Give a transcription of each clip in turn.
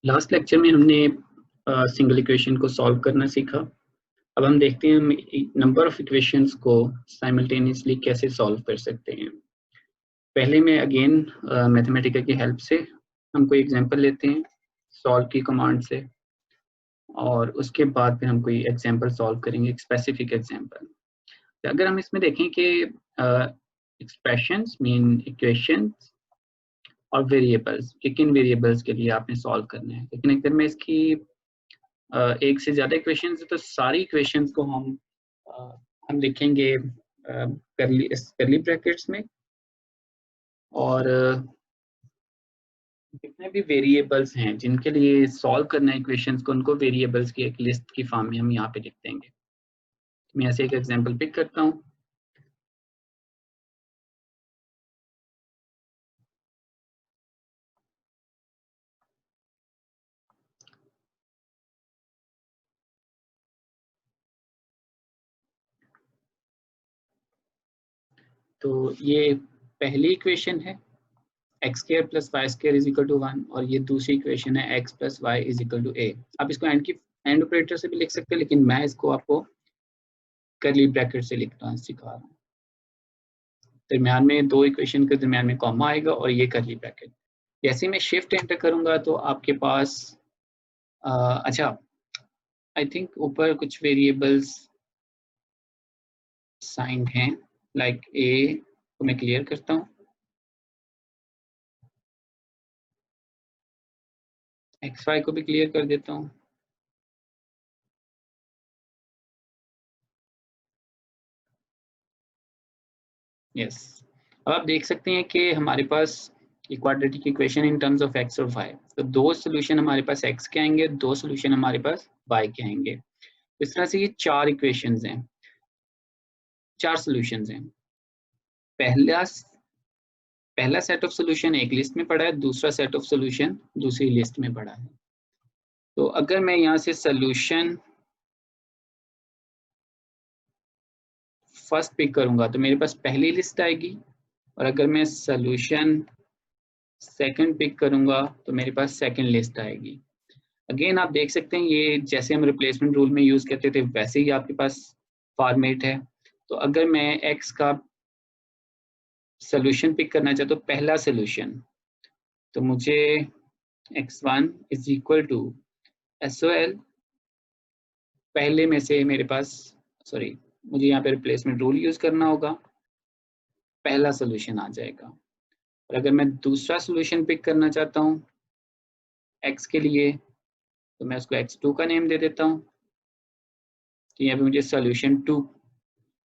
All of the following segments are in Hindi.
लास्ट लेक्चर में हमने सिंगल इक्वेशन को सॉल्व करना सीखा। अब हम देखते हैं हम नंबर ऑफ इक्वेशंस को साइमल्टेनियसली कैसे सॉल्व कर सकते हैं। पहले मैं अगेन मैथमेटिकल की हेल्प से हम कोई एग्जांपल लेते हैं सॉल्व की कमांड से, और उसके बाद फिर हम कोई एग्जांपल सॉल्व करेंगे, एक स्पेसिफिक एग्जांपल। अगर हम इसमें देखें कि एक्सप्रेशंस मीन इक्वेशंस और वेरिएबल्स, किन वेरिएबल्स के लिए आपने सॉल्व करना है। लेकिन अगर मैं इसकी एक से ज्यादा इक्वेशंस है तो सारी इक्वेशंस को हम लिखेंगे करली ब्रैकेट्स में, और जितने भी वेरिएबल्स हैं जिनके लिए सॉल्व करना है इक्वेशंस को, उनको वेरिएबल्स की एक लिस्ट की फॉर्म में हम यहाँ पे लिख देंगे। मैं ऐसे एक एग्जांपल पिक करता हूँ। तो ये पहली इक्वेशन है x square plus y square is equal to 1, और ये दूसरी इक्वेशन है x plus y is equal to a. आप इसको एंड ऑपरेटर से भी लिख सकते हैं, लेकिन मैं इसको आपको करली ब्रैकेट से लिखना सिखा रहा हूँ। दरम्यान में दो इक्वेशन के दरम्यान में कॉमा आएगा और ये करली ब्रैकेट। जैसे मैं शिफ्ट एंटर करूंगा तो आपके पास अच्छा, आई थिंक ऊपर कुछ वेरिएबल्स साइंड हैं, लाइक ए को मैं क्लियर करता हूँ, एक्स वाई को भी क्लियर कर देता हूँ। यस, अब आप देख सकते हैं कि हमारे पास quadratic equation in terms of x और वाई, तो दो सोल्यूशन हमारे पास एक्स के आएंगे, दो सोल्यूशन हमारे पास वाई के आएंगे। इस तरह से ये चार इक्वेशंस हैं, चार सोल्यूशंस हैं। पहला सेट ऑफ सोल्यूशन एक लिस्ट में पड़ा है, दूसरा सेट ऑफ सोल्यूशन दूसरी लिस्ट में पड़ा है। तो अगर मैं यहाँ से सोल्यूशन फर्स्ट पिक करूंगा तो मेरे पास पहली लिस्ट आएगी, और अगर मैं सोल्यूशन सेकंड पिक करूंगा तो मेरे पास सेकंड लिस्ट आएगी। अगेन आप देख सकते हैं ये जैसे हम रिप्लेसमेंट रूल में यूज करते थे वैसे ही आपके पास फॉर्मेट है। तो अगर मैं एक्स का सोल्यूशन पिक करना चाहता हूँ, पहला सोल्यूशन, तो मुझे x1 is equal to SOL, पहले में से मेरे पास, सॉरी, मुझे यहाँ पे रिप्लेसमेंट रूल यूज करना होगा, पहला सोल्यूशन आ जाएगा। और अगर मैं दूसरा सोल्यूशन पिक करना चाहता हूँ x के लिए, तो मैं उसको x2 का नेम दे देता हूँ, तो यहाँ पे मुझे सोल्यूशन 2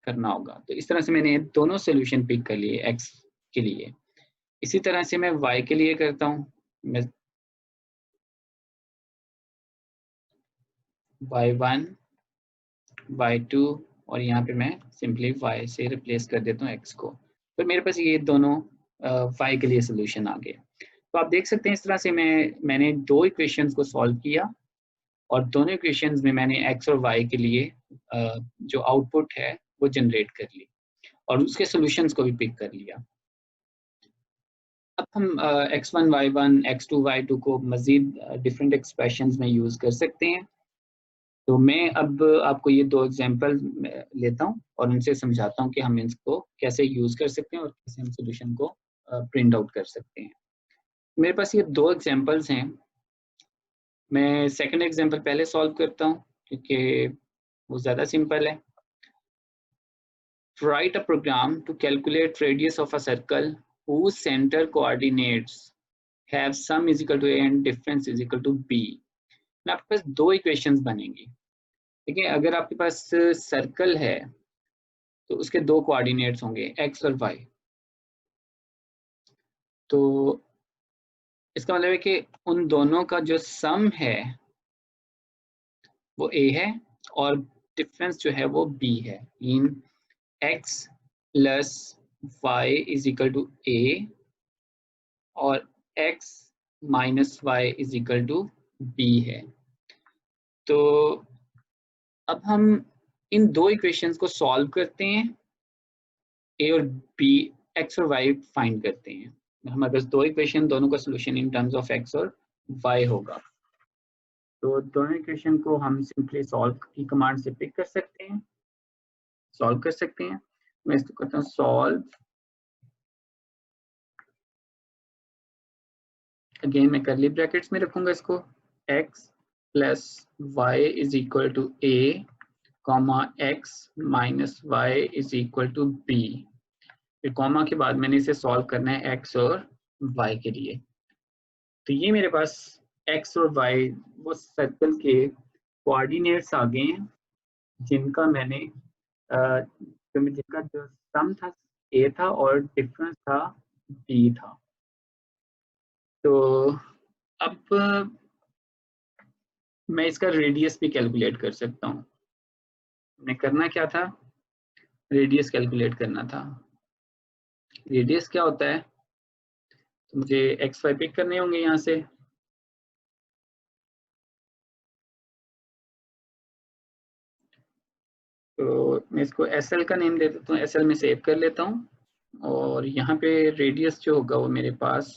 करना होगा। तो इस तरह से मैंने दोनों सोल्यूशन पिक कर लिए x के लिए। इसी तरह से मैं y के लिए करता हूँ, मैं y1 y2 और यहाँ पे मैं सिंपली y से रिप्लेस कर देता हूँ x को, तो मेरे पास ये दोनों y के लिए सोल्यूशन आ गए। तो आप देख सकते हैं इस तरह से मैंने दो इक्वेशंस को सॉल्व किया, और दोनों इक्वेशंस में मैंने x और y के लिए जो आउटपुट है वो जनरेट कर ली, और उसके सॉल्यूशंस को भी पिक कर लिया। अब हम x1 y1 x2 y2 को मजीद डिफरेंट एक्सप्रेशंस में यूज कर सकते हैं। तो मैं अब आपको ये दो एग्जांपल लेता हूँ और उनसे समझाता हूँ कि हम इसको कैसे यूज कर सकते हैं और कैसे हम सॉल्यूशन को प्रिंट आउट कर सकते हैं। मेरे पास ये दो एग्जांपल्स हैं। मैं सेकंड एग्जांपल पहले सॉल्व करता हूँ क्योंकि वो ज़्यादा सिंपल है। Write a program to calculate radius of a circle whose center coordinates have sum is equal to a and difference is equal to b। आपके पास दो इक्वेशंस बनेंगी। देखिए, अगर आपके पास सर्कल है तो उसके दो कोऑर्डिनेट्स होंगे x और y। तो इसका मतलब है कि उन दोनों का जो सम है वो a है और डिफरेंस जो है वो b है। इन x plus y is equal to a और x minus y is equal to b है। तो अब हम इन दो इक्वेशंस को सॉल्व करते हैं, a और b, x और y फाइंड करते हैं। हमारे पास दो इक्वेशन, दोनों का solution in terms of x और y होगा। तो दोनों इक्वेशन को हम सिंपली सॉल्व की कमांड से पिक कर सकते हैं, सॉल्व कर सकते हैं। मैं इसको करता हूँ सॉल्व, अगेन मैं करली ब्रैकेट्स में रखूंगा इसको, x plus y is equal to a comma x minus y is equal to b. फिर कॉमा के बाद मैंने इसे सॉल्व करना है x और y के लिए। तो ये मेरे पास x और y वो सर्कल के कोऑर्डिनेट्स आ गए हैं जिनका मैंने जिनका जो सम था a था और डिफरेंस था b था। तो अब मैं इसका रेडियस भी कैलकुलेट कर सकता हूँ। मैं करना क्या था, रेडियस कैलकुलेट करना था। रेडियस क्या होता है, तो मुझे एक्स वाई पिक करने होंगे यहाँ से। तो मैं इसको एस एल का नेम दे देता हूँ, एस एल में सेव कर लेता हूँ। और यहाँ पे रेडियस जो होगा वो मेरे पास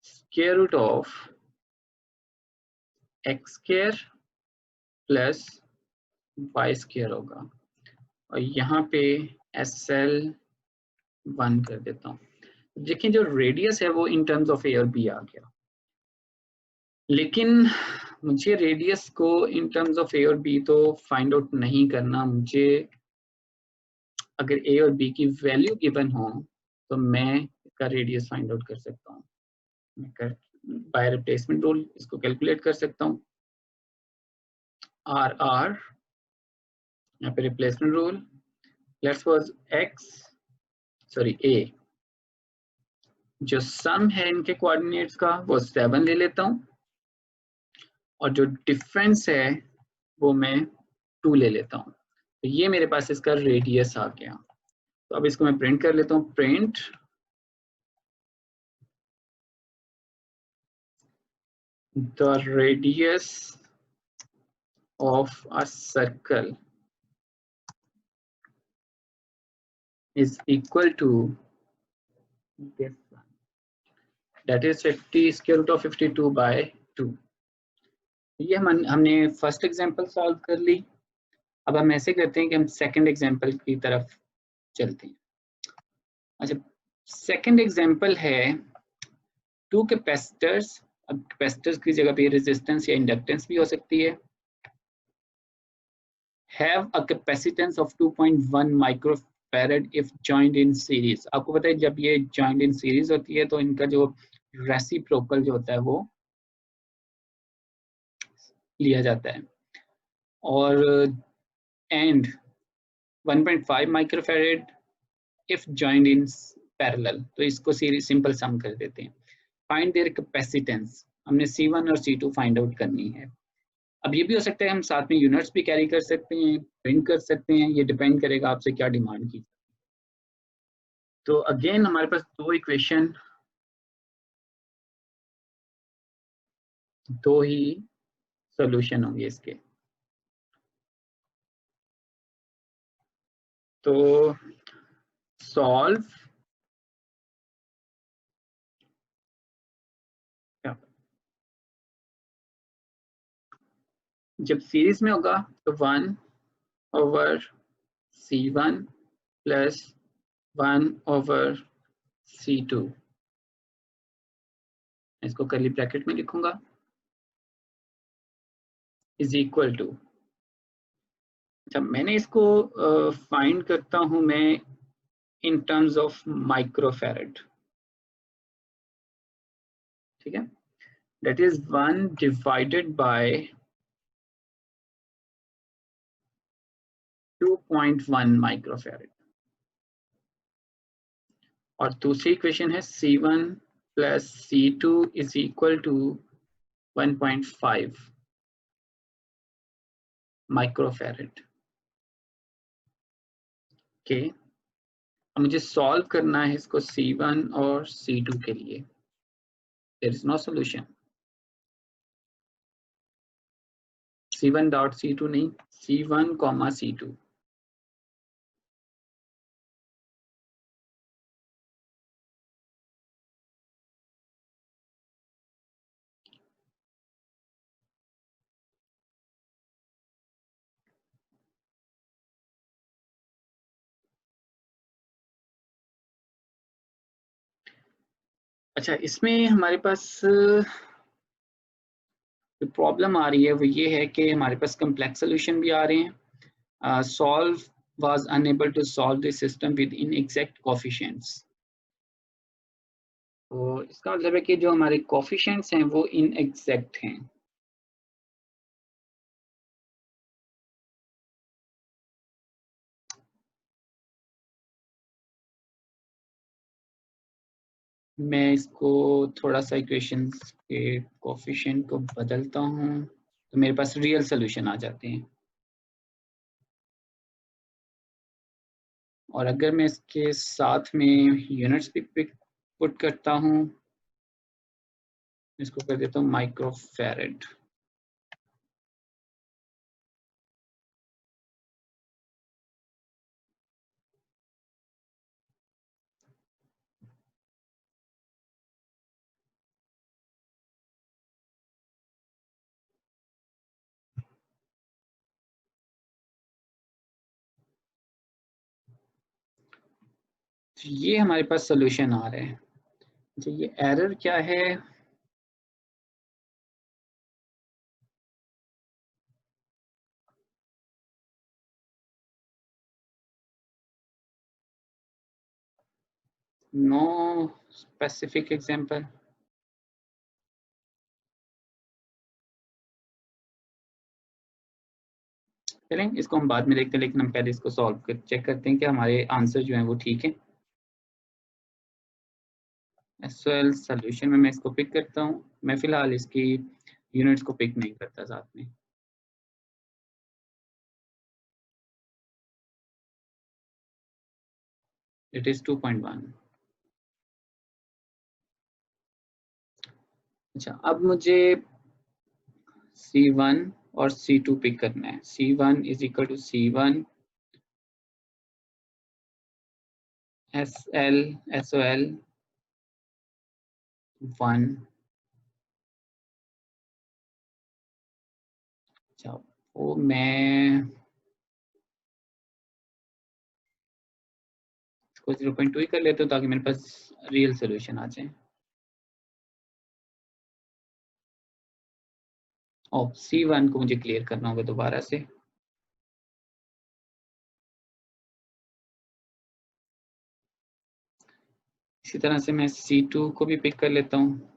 square root of x square plus y square होगा, और यहाँ पे एस एल 1 कर देता हूँ। देखिए जो रेडियस है वो इन टर्म्स ऑफ ए और बी आ गया, लेकिन मुझे रेडियस को इन टर्म्स ऑफ ए और बी तो फाइंड आउट नहीं करना। मुझे अगर ए और बी की वैल्यू गिवन हो तो मैं इसका रेडियस फाइंड आउट कर सकता हूँ। मैं कर बाय रिप्लेसमेंट रूल इसको कैलकुलेट कर सकता हूँ। आर आर यहाँ पे replacement rule, let's suppose x sorry a, जो सम है इनके कोऑर्डिनेट्स का वो 7 ले लेता हूँ, और जो डिफरेंस है वो मैं 2 ले लेता हूँ। तो ये मेरे पास इसका रेडियस आ गया। तो अब इसको मैं प्रिंट कर लेता हूँ, print the radius of a circle is equal to this one, that is 50 square root of 52 by 2। ये हमने फर्स्ट एग्जांपल सॉल्व कर ली। अब हम ऐसे करते हैं कि हम सेकंड एग्जांपल की तरफ चलते हैं। अच्छा, सेकंड एग्जांपल है टू कैपेसिटर्स। अब कैपेसिटर्स की जगह पे रेजिस्टेंस या इंडक्टेंस भी हो सकती है। Have a capacitance of 2.1 microfarad if joined in series. आपको पता है जब ये जॉइंड इन सीरीज होती है तो इनका जो रेसिप्रोकल जो होता है वो लिया जाता है। और and 1.5 microfarad if joined in parallel, तो इसको सीरीज सिंपल सम कर देते हैं। फाइंड देयर कैपेसिटेंस, हमने C1 और C2 फाइंड आउट करनी है। अब ये भी हो सकता है हम साथ में यूनिट्स भी कैरी कर सकते हैं, प्रिंट कर सकते हैं, ये डिपेंड करेगा आपसे क्या डिमांड की। तो अगेन हमारे पास दो इक्वेशन, दो ही सॉल्यूशन होंगे इसके। तो सॉल्व जब सीरीज में होगा तो 1 over C1 plus 1 over C2, इसको करली ब्रैकेट में लिखूंगा, इज इक्वल टू। जब मैंने इसको फाइंड करता हूं मैं इन टर्म्स ऑफ माइक्रोफैरड, ठीक है, that is 1 divided by 2.1 microfarad. और दूसरी इक्वेशन है C1 plus C2 is equal to 1.5 microfarad के। अब मुझे सॉल्व करना है इसको C1 और C2 के लिए। There is no solution, C1 dot C2 नहीं, C1 कॉमा C2। अच्छा, इसमें हमारे पास जो प्रॉब्लम आ रही है वो ये है कि हमारे पास कम्प्लेक्स सोल्यूशन भी आ रहे हैं। Solve was unable to solve this system with inexact coefficients. तो इसका मतलब है कि जो हमारे कोफिशिएंट्स हैं वो इनएग्जैक्ट हैं। मैं इसको थोड़ा सा इक्वेशंस के कोफिशिएंट को बदलता हूँ तो मेरे पास रियल सोल्यूशन आ जाते हैं। और अगर मैं इसके साथ में यूनिट्स भी पुट करता हूँ, इसको कर देता हूँ माइक्रोफैरड। तो ये हमारे पास सोल्यूशन आ रहा है। तो ये एरर क्या है? No specific example. चलें, इसको हम बाद में देखते हैं, लेकिन हम पहले इसको सॉल्व कर चेक करते हैं कि हमारे आंसर जो हैं वो ठीक है। एसओएल सोल्यूशन में मैं इसको पिक करता हूँ। मैं फिलहाल इसकी यूनिट्स को पिक नहीं करता साथ में। It is 2.1। अच्छा, अब मुझे C1 और C2 पिक करना है। C1 is equal to C1 SL SOL 1। अच्छा, वो मैं इसको 0.2 ही कर लेता हूँ ताकि मेरे पास रियल सोल्यूशन आ जाए। और C1 को मुझे क्लियर करना होगा दोबारा से। इसी तरह से मैं C2 को भी पिक कर लेता हूँ।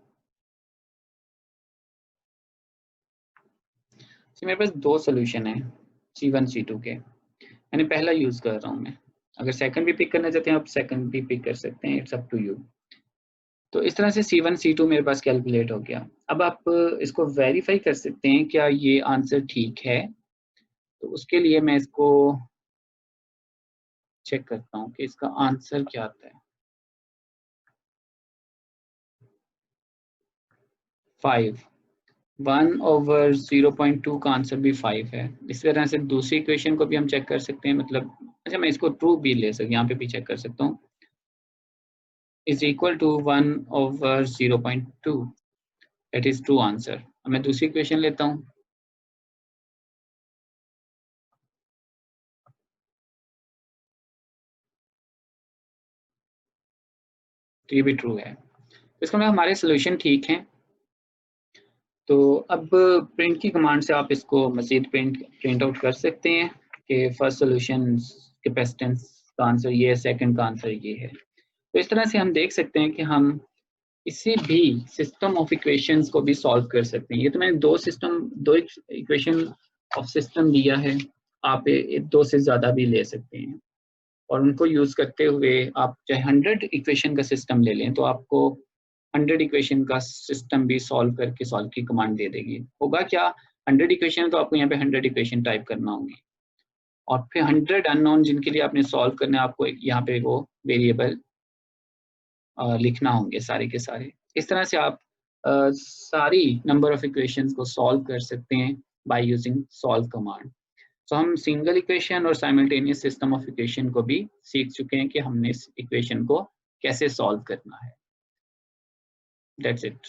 मेरे पास दो सोल्यूशन है C1 C2 के। मैंने पहला यूज कर रहा हूँ मैं। अगर सेकंड भी पिक करना चाहते हैं आप सेकंड भी पिक कर सकते हैं, इट्स अप टू यू। तो इस तरह से C1 C2 मेरे पास कैलकुलेट हो गया। अब आप इसको वेरीफाई कर सकते हैं क्या ये आंसर ठीक है। तो उसके लिए मैं इसको चेक करता हूँ कि इसका आंसर क्या आता है। 5। 1/0.2 का आंसर भी 5 है। इस तरह से दूसरी इक्वेशन को भी हम चेक कर सकते हैं, मतलब अच्छा मैं इसको ट्रू भी ले सकता, यहाँ पे भी चेक कर सकता हूँ। Is equal to 1/0.2, that is true answer. अब मैं दूसरी इक्वेशन लेता हूँ। तो ये भी ट्रू है। तो इसका मतलब हमारे सोल्यूशन ठीक हैं। तो अब प्रिंट की कमांड से आप इसको मजीद प्रिंट आउट कर सकते हैं कि फर्स्ट सोल्यूशन कैपेसिटेंस का आंसर ये है, सेकंड का आंसर ये है। तो इस तरह से हम देख सकते हैं कि हम किसी भी सिस्टम ऑफ इक्वेशंस को भी सॉल्व कर सकते हैं। ये तो मैंने दो इक्वेशन ऑफ सिस्टम दिया है, आप दो से ज़्यादा भी ले सकते हैं। और उनको यूज़ करते हुए आप चाहे 100 इक्वेशन का सिस्टम ले लें तो आपको 100 इक्वेशन का सिस्टम भी सॉल्व करके सॉल्व की कमांड दे देगी। होगा क्या, 100 इक्वेशन तो आपको यहाँ पे 100 इक्वेशन टाइप करना होंगी और फिर 100 अननोन जिनके लिए आपने सॉल्व करना है, आपको यहाँ पे वो वेरिएबल लिखना होंगे सारे के सारे। इस तरह से आप सारी नंबर ऑफ इक्वेशंस को सॉल्व कर सकते हैं बाय यूजिंग सॉल्व कमांड। तो हम सिंगल इक्वेशन और साइमल्टेनियस सिस्टम ऑफ इक्वेशन को भी सीख चुके हैं कि हमने इस इक्वेशन को कैसे सॉल्व करना है। That's it.